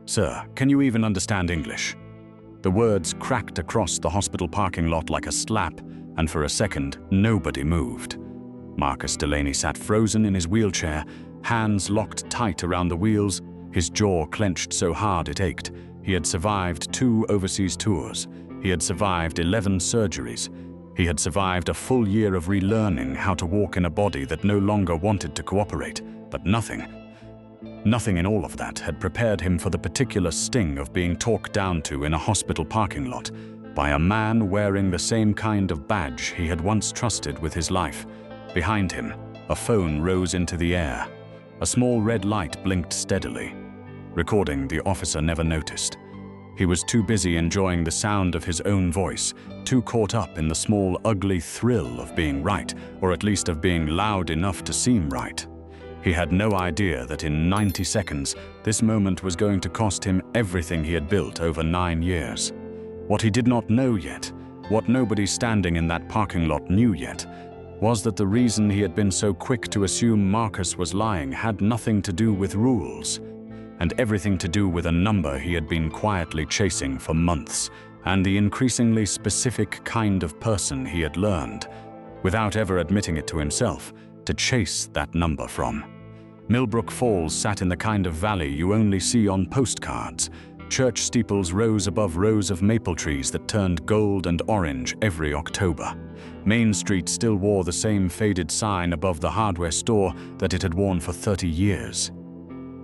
"Sir, can you even understand English?" The words cracked across the hospital parking lot like a slap, and for a second, nobody moved. Marcus Delaney sat frozen in his wheelchair, hands locked tight around the wheels, his jaw clenched so hard it ached. He had survived 2 overseas tours. He had survived 11 surgeries. He had survived a full year of relearning how to walk in a body that no longer wanted to cooperate, but nothing in all of that had prepared him for the particular sting of being talked down to in a hospital parking lot by a man wearing the same kind of badge he had once trusted with his life. Behind him, a phone rose into the air. A small red light blinked steadily. Recording, the officer never noticed. He was too busy enjoying the sound of his own voice, too caught up in the small, ugly thrill of being right, or at least of being loud enough to seem right. He had no idea that in 90 seconds, this moment was going to cost him everything he had built over 9 years. What he did not know yet, what nobody standing in that parking lot knew yet, was that the reason he had been so quick to assume Marcus was lying had nothing to do with rules, and everything to do with a number he had been quietly chasing for months, and the increasingly specific kind of person he had learned, without ever admitting it to himself, to chase that number from. Millbrook Falls sat in the kind of valley you only see on postcards. Church steeples rose above rows of maple trees that turned gold and orange every October. Main Street still wore the same faded sign above the hardware store that it had worn for 30 years.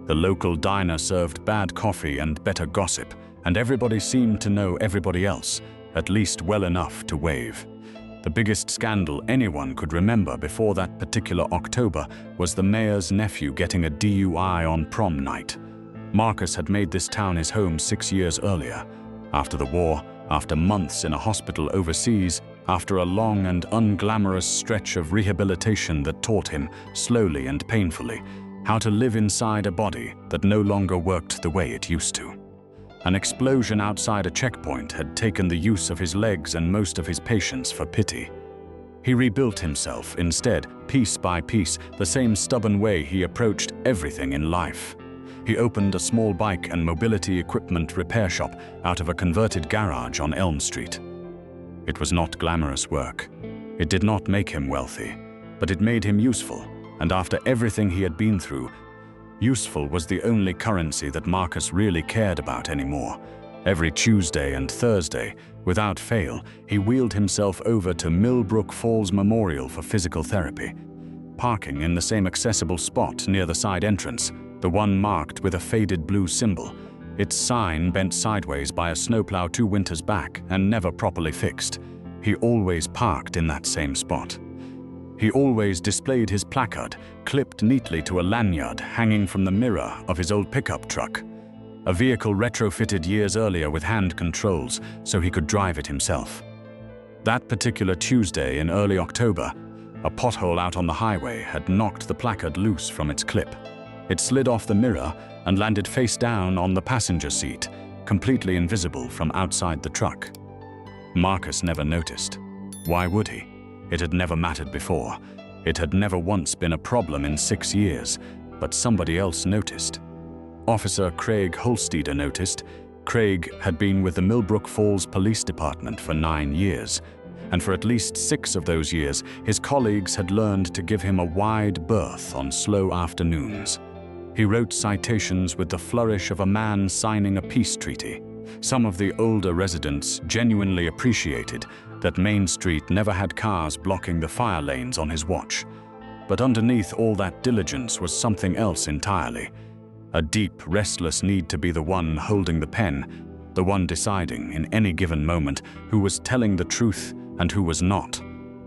The local diner served bad coffee and better gossip, and everybody seemed to know everybody else, at least well enough to wave. The biggest scandal anyone could remember before that particular October was the mayor's nephew getting a DUI on prom night. Marcus had made this town his home 6 years earlier. After the war, after months in a hospital overseas, after a long and unglamorous stretch of rehabilitation that taught him, slowly and painfully, how to live inside a body that no longer worked the way it used to. An explosion outside a checkpoint had taken the use of his legs and most of his patience for pity. He rebuilt himself instead, piece by piece, the same stubborn way he approached everything in life. He opened a small bike and mobility equipment repair shop out of a converted garage on Elm Street. It was not glamorous work. It did not make him wealthy, but it made him useful, and after everything he had been through, useful was the only currency that Marcus really cared about anymore. Every Tuesday and Thursday, without fail, he wheeled himself over to Millbrook Falls Memorial for physical therapy, parking in the same accessible spot near the side entrance, the one marked with a faded blue symbol, its sign bent sideways by a snowplow 2 winters back and never properly fixed. He always parked in that same spot. He always displayed his placard, clipped neatly to a lanyard hanging from the mirror of his old pickup truck, a vehicle retrofitted years earlier with hand controls so he could drive it himself. That particular Tuesday in early October, a pothole out on the highway had knocked the placard loose from its clip. It slid off the mirror and landed face down on the passenger seat, completely invisible from outside the truck. Marcus never noticed. Why would he? It had never mattered before. It had never once been a problem in 6 years, but somebody else noticed. Officer Craig Holsteader noticed. Craig had been with the Millbrook Falls Police Department for 9 years, and for at least 6 of those years, his colleagues had learned to give him a wide berth on slow afternoons. He wrote citations with the flourish of a man signing a peace treaty. Some of the older residents genuinely appreciated that Main Street never had cars blocking the fire lanes on his watch. But underneath all that diligence was something else entirely. A deep, restless need to be the one holding the pen, the one deciding in any given moment who was telling the truth and who was not.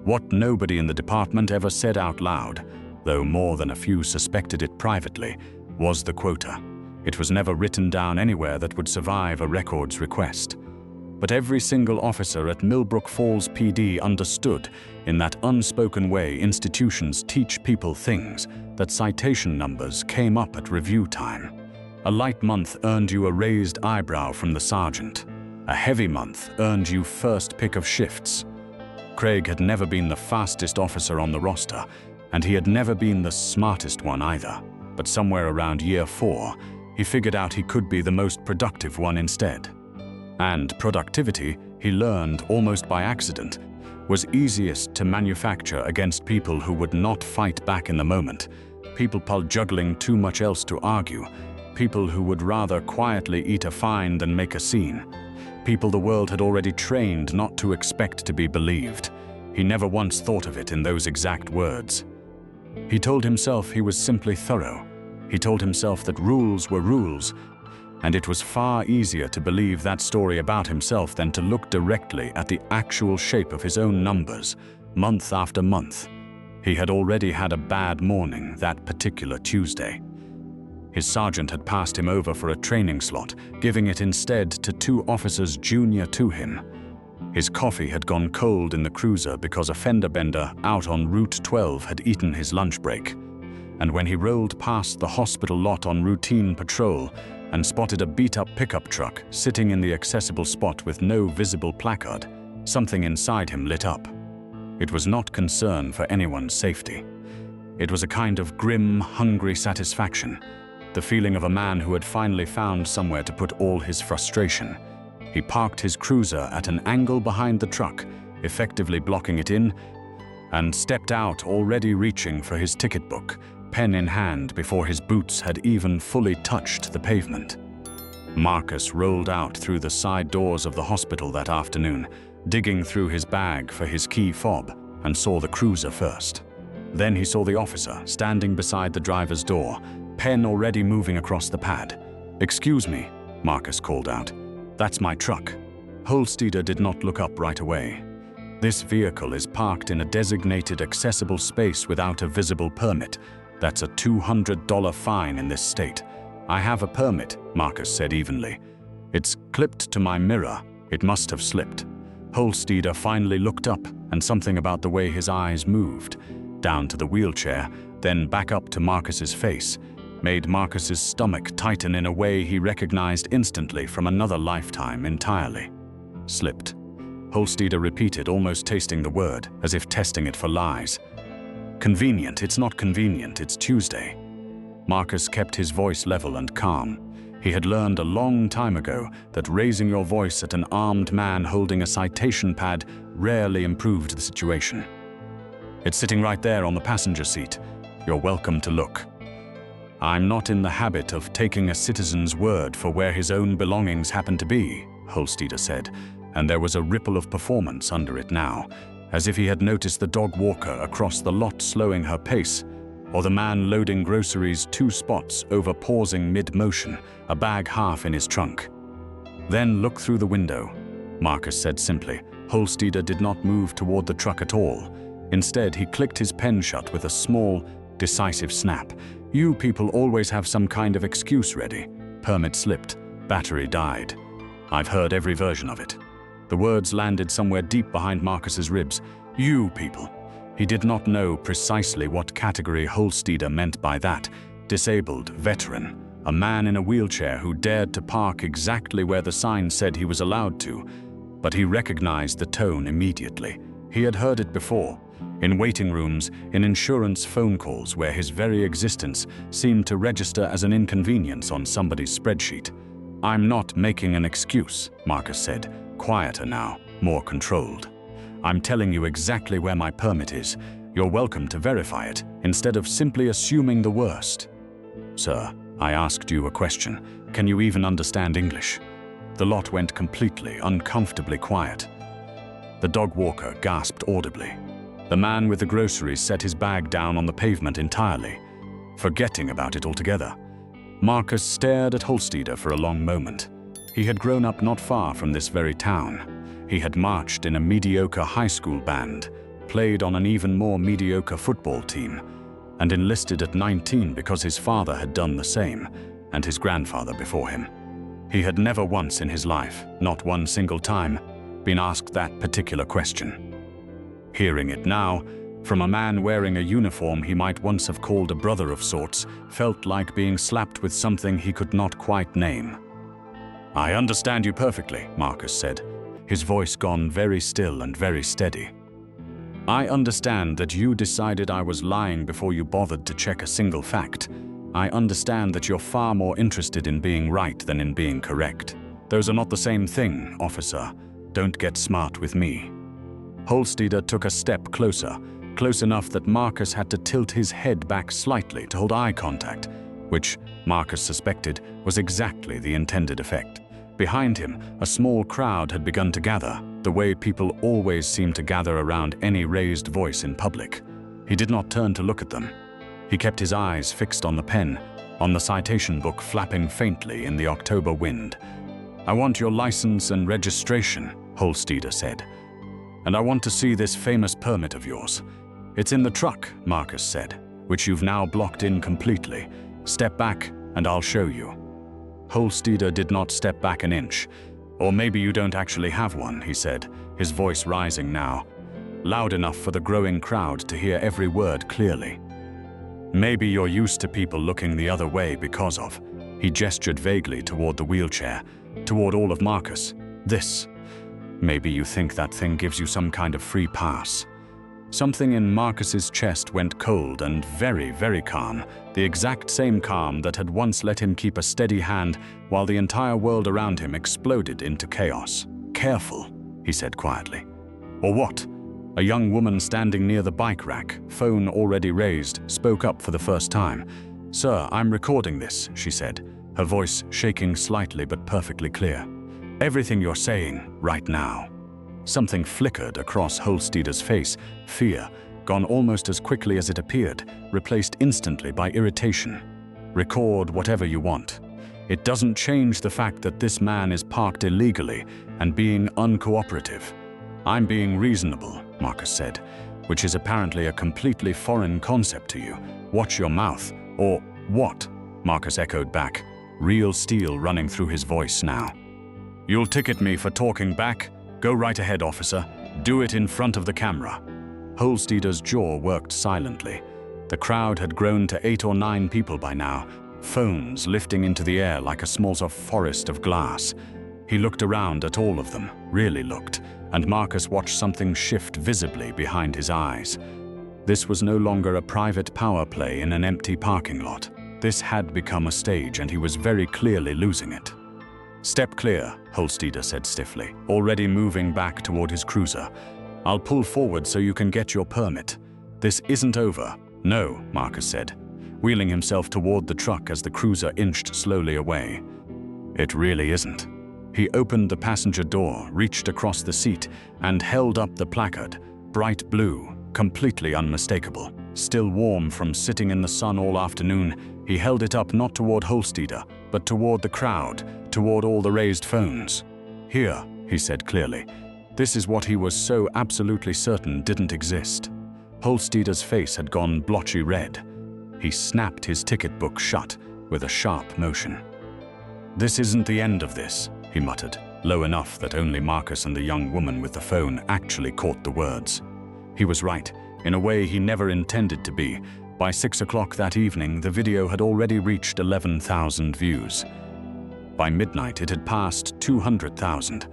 What nobody in the department ever said out loud, though more than a few suspected it privately, was the quota. It was never written down anywhere that would survive a records request. But every single officer at Millbrook Falls PD understood, in that unspoken way institutions teach people things, that citation numbers came up at review time. A light month earned you a raised eyebrow from the sergeant. A heavy month earned you first pick of shifts. Craig had never been the fastest officer on the roster, and he had never been the smartest one either. But somewhere around year 4, he figured out he could be the most productive one instead. And productivity, he learned almost by accident, was easiest to manufacture against people who would not fight back in the moment, people juggling too much else to argue, people who would rather quietly eat a fine than make a scene, people the world had already trained not to expect to be believed. He never once thought of it in those exact words. He told himself he was simply thorough. He told himself that rules were rules, and it was far easier to believe that story about himself than to look directly at the actual shape of his own numbers, month after month. He had already had a bad morning that particular Tuesday. His sergeant had passed him over for a training slot, giving it instead to 2 officers junior to him. His coffee had gone cold in the cruiser because a fender bender out on Route 12 had eaten his lunch break. And when he rolled past the hospital lot on routine patrol and spotted a beat-up pickup truck sitting in the accessible spot with no visible placard, something inside him lit up. It was not concern for anyone's safety. It was a kind of grim, hungry satisfaction, the feeling of a man who had finally found somewhere to put all his frustration. He parked his cruiser at an angle behind the truck, effectively blocking it in, and stepped out, already reaching for his ticket book, pen in hand, before his boots had even fully touched the pavement. Marcus rolled out through the side doors of the hospital that afternoon, digging through his bag for his key fob, and saw the cruiser first. Then he saw the officer standing beside the driver's door, pen already moving across the pad. "Excuse me," Marcus called out. "That's my truck." Holsteader did not look up right away. "This vehicle is parked in a designated accessible space without a visible permit. That's a $200 fine in this state." "I have a permit," Marcus said evenly. "It's clipped to my mirror. It must have slipped." Holsteader finally looked up, and something about the way his eyes moved, down to the wheelchair, then back up to Marcus's face, made Marcus's stomach tighten in a way he recognized instantly from another lifetime entirely. "Slipped," Holsteader repeated, almost tasting the word, as if testing it for lies. "Convenient, it's not convenient, it's Tuesday." Marcus kept his voice level and calm. He had learned a long time ago that raising your voice at an armed man holding a citation pad rarely improved the situation. "It's sitting right there on the passenger seat. You're welcome to look." "I'm not in the habit of taking a citizen's word for where his own belongings happen to be," Holsteader said, and there was a ripple of performance under it now, as if he had noticed the dog walker across the lot slowing her pace, or the man loading groceries 2 spots over pausing mid-motion, a bag half in his trunk. "Then look through the window," Marcus said simply. Holsteader did not move toward the truck at all. Instead, he clicked his pen shut with a small, decisive snap. "You people always have some kind of excuse ready. Permit slipped. Battery died. I've heard every version of it." The words landed somewhere deep behind Marcus's ribs. "You people." He did not know precisely what category Holsteader meant by that. Disabled, veteran, a man in a wheelchair who dared to park exactly where the sign said he was allowed to. But he recognized the tone immediately. He had heard it before. In waiting rooms, in insurance phone calls where his very existence seemed to register as an inconvenience on somebody's spreadsheet. "I'm not making an excuse," Marcus said, quieter now, more controlled. "I'm telling you exactly where my permit is. You're welcome to verify it, instead of simply assuming the worst." "Sir, I asked you a question. Can you even understand English?" The lot went completely, uncomfortably quiet. The dog walker gasped audibly. The man with the groceries set his bag down on the pavement entirely, forgetting about it altogether. Marcus stared at Holsteader for a long moment. He had grown up not far from this very town. He had marched in a mediocre high school band, played on an even more mediocre football team, and enlisted at 19 because his father had done the same, and his grandfather before him. He had never once in his life, not one single time, been asked that particular question. Hearing it now, from a man wearing a uniform he might once have called a brother of sorts, felt like being slapped with something he could not quite name. "I understand you perfectly," Marcus said, his voice gone very still and very steady. "I understand that you decided I was lying before you bothered to check a single fact. I understand that you're far more interested in being right than in being correct. Those are not the same thing, officer. Don't get smart with me." Holsteader took a step closer, close enough that Marcus had to tilt his head back slightly to hold eye contact, which Marcus suspected was exactly the intended effect. Behind him, a small crowd had begun to gather, the way people always seem to gather around any raised voice in public. He did not turn to look at them. He kept his eyes fixed on the pen, on the citation book flapping faintly in the October wind. "I want your license and registration," Holsteader said. "And I want to see this famous permit of yours." "It's in the truck," Marcus said, "which you've now blocked in completely. Step back and I'll show you." Holsteader did not step back an inch. "Or maybe you don't actually have one," he said, his voice rising now, loud enough for the growing crowd to hear every word clearly. "Maybe you're used to people looking the other way because of—" He gestured vaguely toward the wheelchair, toward all of Marcus. "This. Maybe you think that thing gives you some kind of free pass." Something in Marcus's chest went cold and very, very calm, the exact same calm that had once let him keep a steady hand while the entire world around him exploded into chaos. "Careful," he said quietly. "Or what?" A young woman standing near the bike rack, phone already raised, spoke up for the first time. "Sir, I'm recording this," she said, her voice shaking slightly but perfectly clear. "Everything you're saying, right now." Something flickered across Holsteader's face, fear, gone almost as quickly as it appeared, replaced instantly by irritation. "Record whatever you want. It doesn't change the fact that this man is parked illegally and being uncooperative." "I'm being reasonable," Marcus said, "which is apparently a completely foreign concept to you. Watch your mouth." "Or what?" Marcus echoed back, real steel running through his voice now. "You'll ticket me for talking back? Go right ahead, officer. Do it in front of the camera." Holsteader's jaw worked silently. The crowd had grown to 8 or 9 people by now, phones lifting into the air like a small forest of glass. He looked around at all of them, really looked, and Marcus watched something shift visibly behind his eyes. This was no longer a private power play in an empty parking lot. This had become a stage, and he was very clearly losing it. "Step clear," Holsteader said stiffly, already moving back toward his cruiser. "I'll pull forward so you can get your permit. This isn't over." "No," Marcus said, wheeling himself toward the truck as the cruiser inched slowly away. "It really isn't." He opened the passenger door, reached across the seat, and held up the placard, bright blue, completely unmistakable. Still warm from sitting in the sun all afternoon, he held it up not toward Holsteader, but toward the crowd, toward all the raised phones. "Here," he said clearly. This is what he was so absolutely certain didn't exist. Holsteader's face had gone blotchy red. He snapped his ticket book shut with a sharp motion. "This isn't the end of this," he muttered, low enough that only Marcus and the young woman with the phone actually caught the words. He was right, in a way he never intended to be. By 6 o'clock that evening, the video had already reached 11,000 views. By midnight, it had passed 200,000.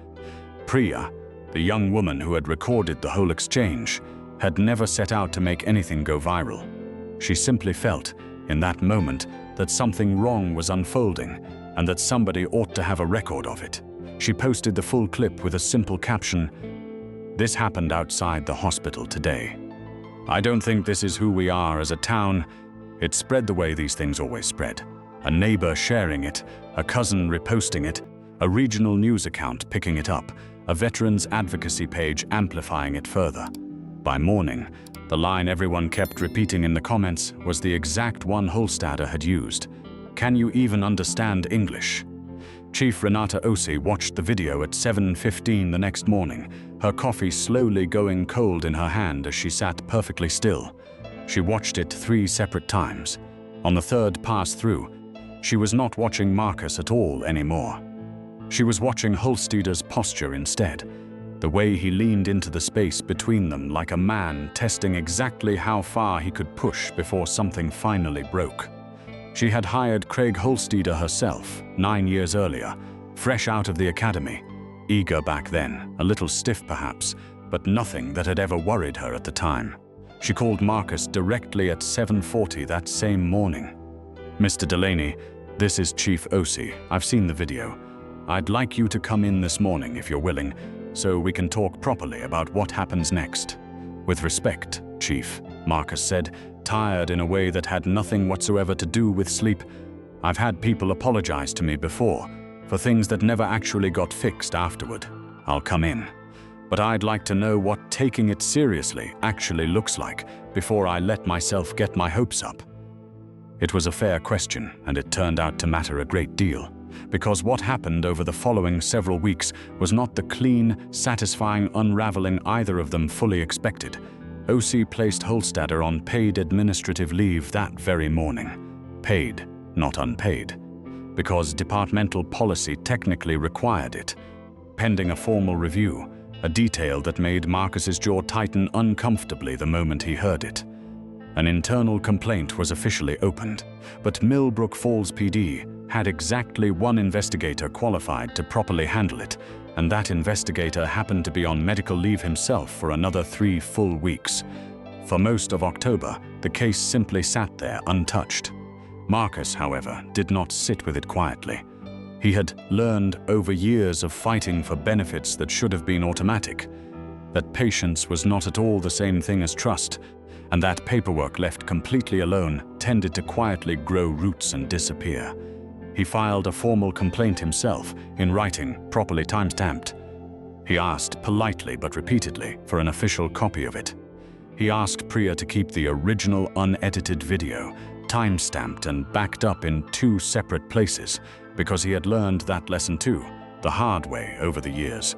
Priya, the young woman who had recorded the whole exchange, had never set out to make anything go viral. She simply felt, in that moment, that something wrong was unfolding and that somebody ought to have a record of it. She posted the full clip with a simple caption, "This happened outside the hospital today. I don't think this is who we are as a town." It spread the way these things always spread. A neighbor sharing it, a cousin reposting it, a regional news account picking it up, a veterans advocacy page amplifying it further. By morning, the line everyone kept repeating in the comments was the exact one Holsteader had used. "Can you even understand English?" Chief Renata Osi watched the video at 7:15 the next morning, her coffee slowly going cold in her hand as she sat perfectly still. She watched it 3 separate times. On the third pass-through, she was not watching Marcus at all anymore. She was watching Holsteader's posture instead, the way he leaned into the space between them like a man testing exactly how far he could push before something finally broke. She had hired Craig Holsteader herself 9 years earlier, fresh out of the academy, eager back then, a little stiff perhaps, but nothing that had ever worried her at the time. She called Marcus directly at 7:40 that same morning. "Mr. Delaney, this is Chief Osei. I've seen the video. I'd like you to come in this morning if you're willing, so we can talk properly about what happens next." "With respect, Chief," Marcus said, tired in a way that had nothing whatsoever to do with sleep. "I've had people apologize to me before for things that never actually got fixed afterward. I'll come in. But I'd like to know what taking it seriously actually looks like before I let myself get my hopes up." It was a fair question, and it turned out to matter a great deal, because what happened over the following several weeks was not the clean, satisfying unraveling either of them fully expected. Osei placed Holsteader on paid administrative leave that very morning. Paid, not unpaid, because departmental policy technically required it. Pending a formal review, a detail that made Marcus's jaw tighten uncomfortably the moment he heard it. An internal complaint was officially opened, but Millbrook Falls PD had exactly one investigator qualified to properly handle it, and that investigator happened to be on medical leave himself for another 3 full weeks. For most of October, the case simply sat there untouched. Marcus, however, did not sit with it quietly. He had learned over years of fighting for benefits that should have been automatic, that patience was not at all the same thing as trust, and that paperwork left completely alone tended to quietly grow roots and disappear. He filed a formal complaint himself, in writing, properly time-stamped. He asked politely but repeatedly for an official copy of it. He asked Priya to keep the original unedited video, time-stamped and backed up in 2 separate places, because he had learned that lesson too, the hard way over the years.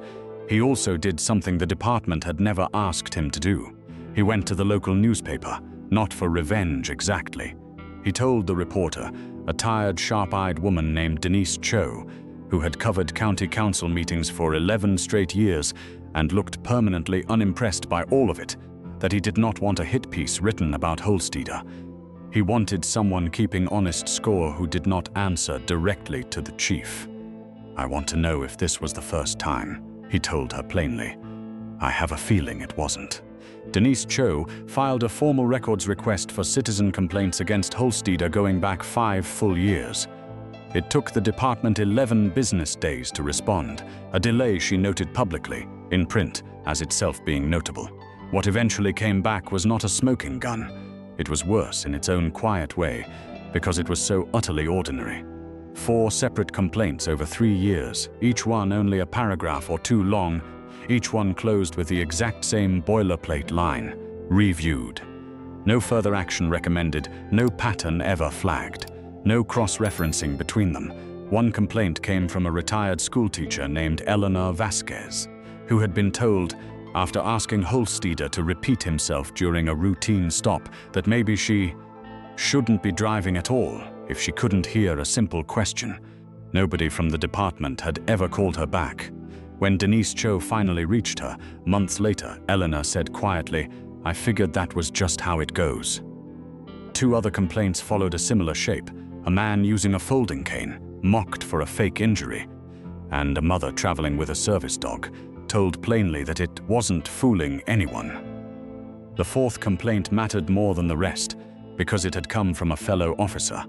He also did something the department had never asked him to do. He went to the local newspaper, not for revenge exactly. He told the reporter, a tired, sharp-eyed woman named Denise Cho, who had covered county council meetings for 11 straight years and looked permanently unimpressed by all of it, that he did not want a hit piece written about Holsteader. He wanted someone keeping honest score who did not answer directly to the chief. "I want to know if this was the first time," he told her plainly. "I have a feeling it wasn't." Denise Cho filed a formal records request for citizen complaints against Holsteader going back 5 full years. It took the department 11 business days to respond, a delay she noted publicly, in print, as itself being notable. What eventually came back was not a smoking gun. It was worse in its own quiet way, because it was so utterly ordinary. 4 separate complaints over 3 years, each one only a paragraph or 2 long, each one closed with the exact same boilerplate line, "Reviewed." No further action recommended, no pattern ever flagged, no cross-referencing between them. One complaint came from a retired schoolteacher named Eleanor Vasquez, who had been told, after asking Holsteader to repeat himself during a routine stop, that maybe she shouldn't be driving at all if she couldn't hear a simple question. Nobody from the department had ever called her back. When Denise Cho finally reached her, months later, Eleanor said quietly, "I figured that was just how it goes." 2 other complaints followed a similar shape, a man using a folding cane, mocked for a fake injury, and a mother traveling with a service dog, told plainly that it wasn't fooling anyone. The 4th complaint mattered more than the rest, because it had come from a fellow officer.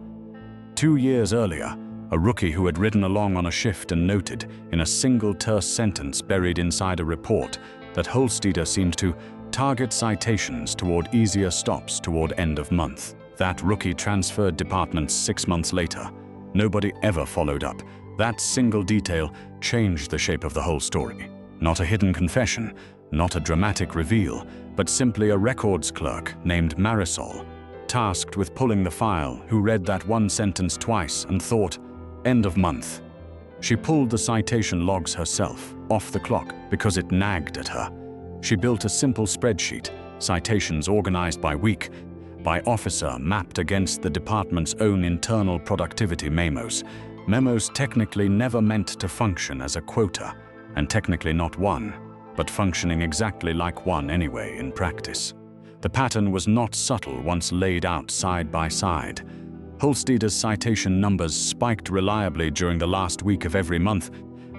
2 years earlier, a rookie who had ridden along on a shift and noted, in a single terse sentence buried inside a report, that Holsteader seemed to target citations toward easier stops toward end of month. That rookie transferred departments 6 months later. Nobody ever followed up. That single detail changed the shape of the whole story. Not a hidden confession, not a dramatic reveal, but simply a records clerk named Marisol, tasked with pulling the file, who read that one sentence twice and thought, "End of month." She pulled the citation logs herself, off the clock, because it nagged at her. She built a simple spreadsheet, citations organized by week, by officer mapped against the department's own internal productivity memos. Memos technically never meant to function as a quota, and technically not one, but functioning exactly like one anyway in practice. The pattern was not subtle once laid out side by side. Holsteader's citation numbers spiked reliably during the last week of every month,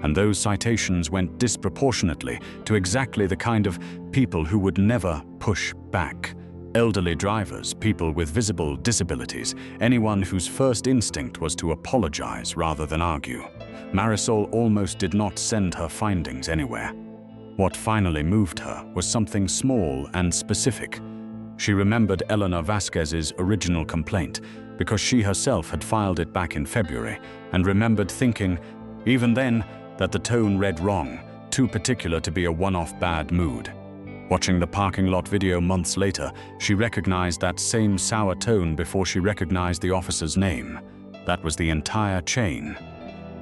and those citations went disproportionately to exactly the kind of people who would never push back. Elderly drivers, people with visible disabilities, anyone whose first instinct was to apologize rather than argue. Marisol almost did not send her findings anywhere. What finally moved her was something small and specific. She remembered Eleanor Vasquez's original complaint because she herself had filed it back in February, and remembered thinking, even then, that the tone read wrong, too particular to be a one-off bad mood. Watching the parking lot video months later, she recognized that same sour tone before she recognized the officer's name. That was the entire chain.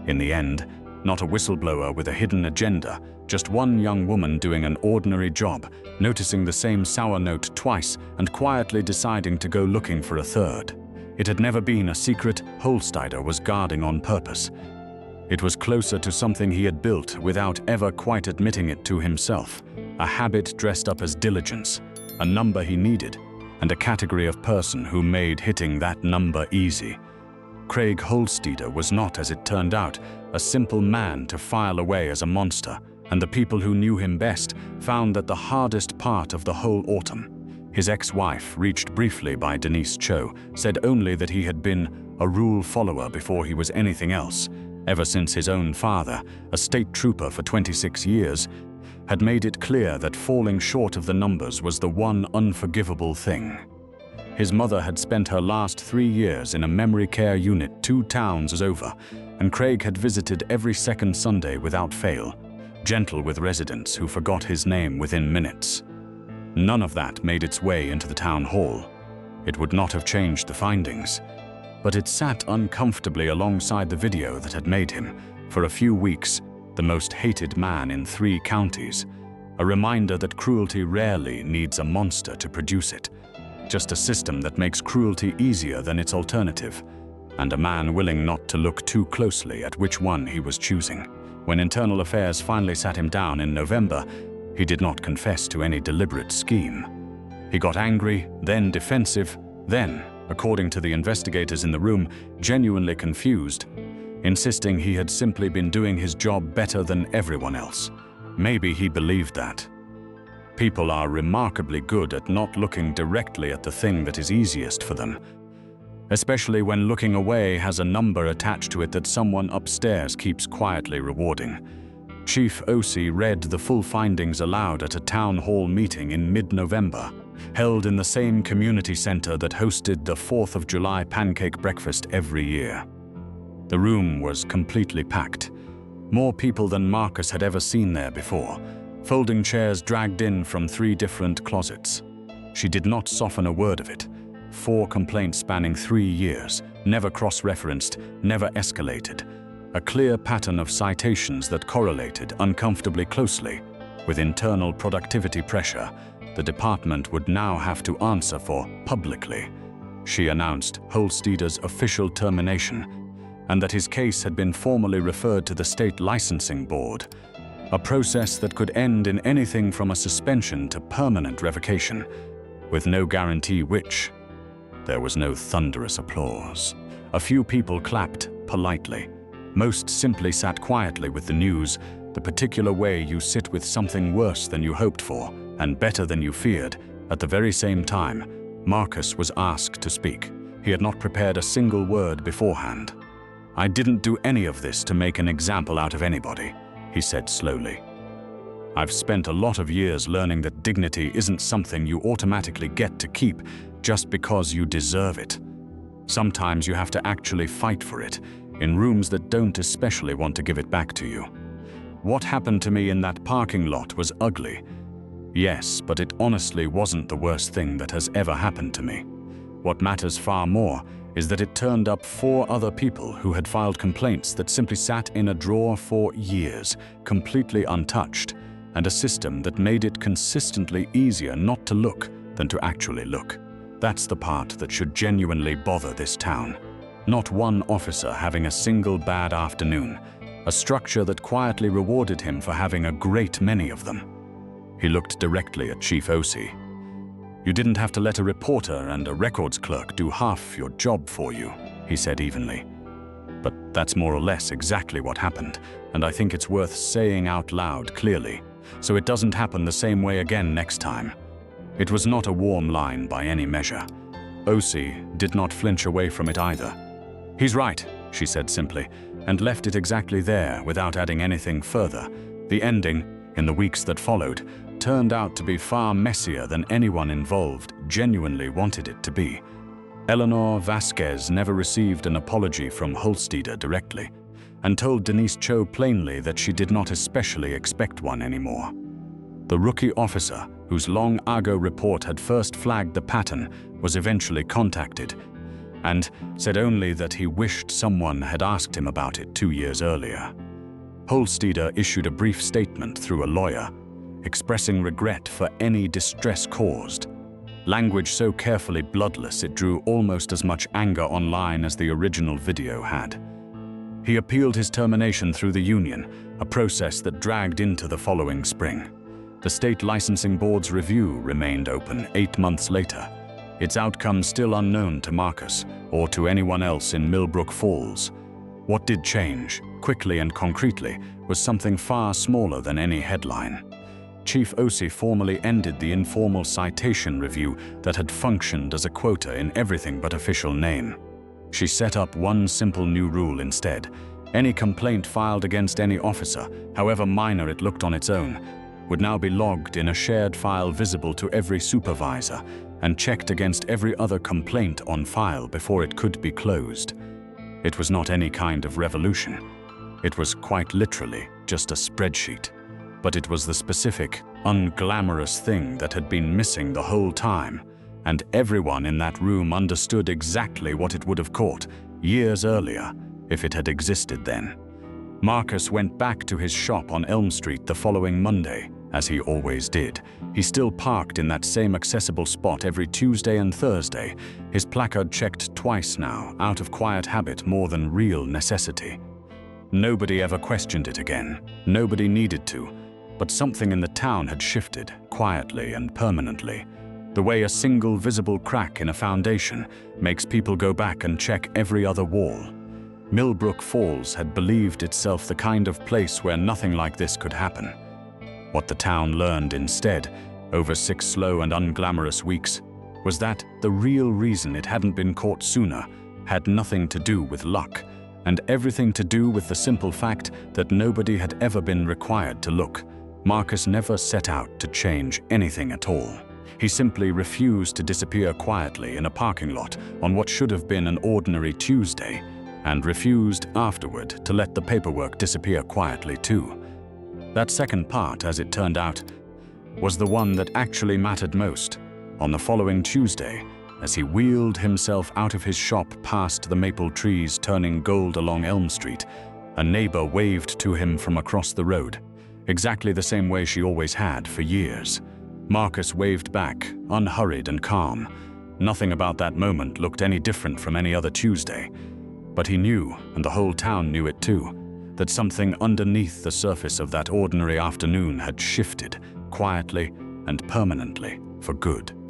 In the end, not a whistleblower with a hidden agenda, just one young woman doing an ordinary job, noticing the same sour note twice and quietly deciding to go looking for a third. It had never been a secret Holsteader was guarding on purpose. It was closer to something he had built without ever quite admitting it to himself. A habit dressed up as diligence, a number he needed, and a category of person who made hitting that number easy. Craig Holsteader was not, as it turned out, a simple man to file away as a monster, and the people who knew him best found that the hardest part of the whole autumn. His ex-wife, reached briefly by Denise Cho, said only that he had been a rule follower before he was anything else, ever since his own father, a state trooper for 26 years, had made it clear that falling short of the numbers was the one unforgivable thing. His mother had spent her last 3 years in a memory care unit 2 towns over, and Craig had visited every second Sunday without fail, gentle with residents who forgot his name within minutes. None of that made its way into the town hall. It would not have changed the findings, but it sat uncomfortably alongside the video that had made him, for a few weeks, the most hated man in 3 counties, a reminder that cruelty rarely needs a monster to produce it, just a system that makes cruelty easier than its alternative, and a man willing not to look too closely at which one he was choosing. When Internal Affairs finally sat him down in November, he did not confess to any deliberate scheme. He got angry, then defensive, then, according to the investigators in the room, genuinely confused, insisting he had simply been doing his job better than everyone else. Maybe he believed that. People are remarkably good at not looking directly at the thing that is easiest for them, especially when looking away has a number attached to it that someone upstairs keeps quietly rewarding. Chief O.C. read the full findings aloud at a town hall meeting in mid-November, held in the same community center that hosted the 4th of July pancake breakfast every year. The room was completely packed. More people than Marcus had ever seen there before, folding chairs dragged in from 3 different closets. She did not soften a word of it. 4 complaints spanning 3 years, never cross-referenced, never escalated. A clear pattern of citations that correlated uncomfortably closely with internal productivity pressure the department would now have to answer for publicly. She announced Holsteader's official termination, and that his case had been formally referred to the state licensing board, a process that could end in anything from a suspension to permanent revocation, with no guarantee which. There was no thunderous applause. A few people clapped politely. Most simply sat quietly with the news, the particular way you sit with something worse than you hoped for and better than you feared. At the very same time, Marcus was asked to speak. He had not prepared a single word beforehand. "I didn't do any of this to make an example out of anybody," he said slowly. "I've spent a lot of years learning that dignity isn't something you automatically get to keep just because you deserve it. Sometimes you have to actually fight for it, in rooms that don't especially want to give it back to you. What happened to me in that parking lot was ugly. Yes, but it honestly wasn't the worst thing that has ever happened to me. What matters far more is that it turned up 4 other people who had filed complaints that simply sat in a drawer for years, completely untouched, and a system that made it consistently easier not to look than to actually look. That's the part that should genuinely bother this town. Not one officer having a single bad afternoon, a structure that quietly rewarded him for having a great many of them." He looked directly at Chief O.C. "You didn't have to let a reporter and a records clerk do half your job for you," he said evenly. "But that's more or less exactly what happened, and I think it's worth saying out loud clearly, so it doesn't happen the same way again next time. It was not a warm line by any measure. O.C. did not flinch away from it either. "He's right," she said simply, and left it exactly there without adding anything further. The ending, in the weeks that followed, turned out to be far messier than anyone involved genuinely wanted it to be. Eleanor Vasquez never received an apology from Holsteader directly, and told Denise Cho plainly that she did not especially expect one anymore. The rookie officer, whose long ago report had first flagged the pattern, was eventually contacted, and said only that he wished someone had asked him about it 2 years earlier. Holsteader issued a brief statement through a lawyer, expressing regret for any distress caused. Language so carefully bloodless it drew almost as much anger online as the original video had. He appealed his termination through the union, a process that dragged into the following spring. The state licensing board's review remained open 8 months later, its outcome still unknown to Marcus or to anyone else in Millbrook Falls. What did change, quickly and concretely, was something far smaller than any headline. Chief O.C. formally ended the informal citation review that had functioned as a quota in everything but official name. She set up one simple new rule instead. Any complaint filed against any officer, however minor it looked on its own, would now be logged in a shared file visible to every supervisor and checked against every other complaint on file before it could be closed. It was not any kind of revolution. It was quite literally just a spreadsheet. But it was the specific, unglamorous thing that had been missing the whole time, and everyone in that room understood exactly what it would have caught years earlier if it had existed then. Marcus went back to his shop on Elm Street the following Monday, as he always did. He still parked in that same accessible spot every Tuesday and Thursday, his placard checked twice now, out of quiet habit more than real necessity. Nobody ever questioned it again. Nobody needed to. But something in the town had shifted, quietly and permanently. The way a single visible crack in a foundation makes people go back and check every other wall. Millbrook Falls had believed itself the kind of place where nothing like this could happen. What the town learned instead, over 6 slow and unglamorous weeks, was that the real reason it hadn't been caught sooner had nothing to do with luck, and everything to do with the simple fact that nobody had ever been required to look. Marcus never set out to change anything at all. He simply refused to disappear quietly in a parking lot on what should have been an ordinary Tuesday, and refused afterward to let the paperwork disappear quietly too. That second part, as it turned out, was the one that actually mattered most. On the following Tuesday, as he wheeled himself out of his shop past the maple trees turning gold along Elm Street, a neighbor waved to him from across the road, exactly the same way she always had for years. Marcus waved back, unhurried and calm. Nothing about that moment looked any different from any other Tuesday. But he knew, and the whole town knew it too, that something underneath the surface of that ordinary afternoon had shifted, quietly and permanently, for good.